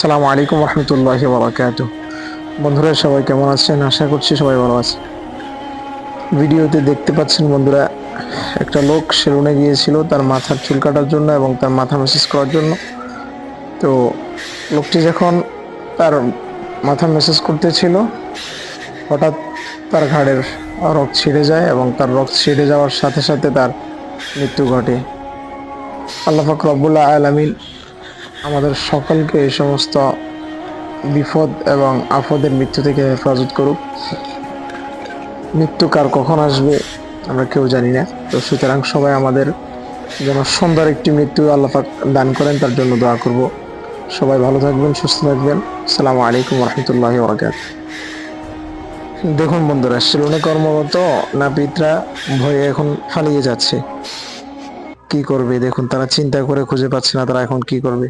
আসসালামু আলাইকুম রহমতুল্লাহি বারাকাতুহ। বন্ধুরা সবাই কেমন আছেন? আশা করছি সবাই ভালো আছে। ভিডিওতে দেখতে পাচ্ছেন বন্ধুরা, একটা লোক সেলুনে গিয়েছিল তার মাথার চুল কাটার জন্য এবং তার মাথা ম্যাসাজ করার জন্য। তো লোকটি যখন তার মাথা ম্যাসাজ করতেছিল, হঠাৎ তার ঘাড়ের রগ ছিঁড়ে যায় এবং তার রগ ছিঁড়ে যাওয়ার সাথে সাথে তার মৃত্যু ঘটে। আল্লাহ পাক রব্বুল আলামিন আমাদের সকলকে এই সমস্ত বিপদ এবং আফদের মৃত্যু থেকে হেফাজত করুক। মৃত্যু কার কখন আসবে আমরা কেউ জানি না। তো সুতরাং সবাই আমাদের যেন সুন্দর একটি মৃত্যু আল্লাহ পাক দান করেন, তার জন্য দোয়া করব। সবাই ভালো থাকবেন, সুস্থ থাকবেন। আসসালামু আলাইকুম রহমতুল্লাহি বারাকাতুহু। দেখুন বন্ধুরা, সেলুনে কর্মরত নাপিতরা ভয়ে এখন পালিয়ে যাচ্ছে। কি করবে দেখুন, তারা চিন্তা করে খুঁজে পাচ্ছে না তারা এখন কি করবে।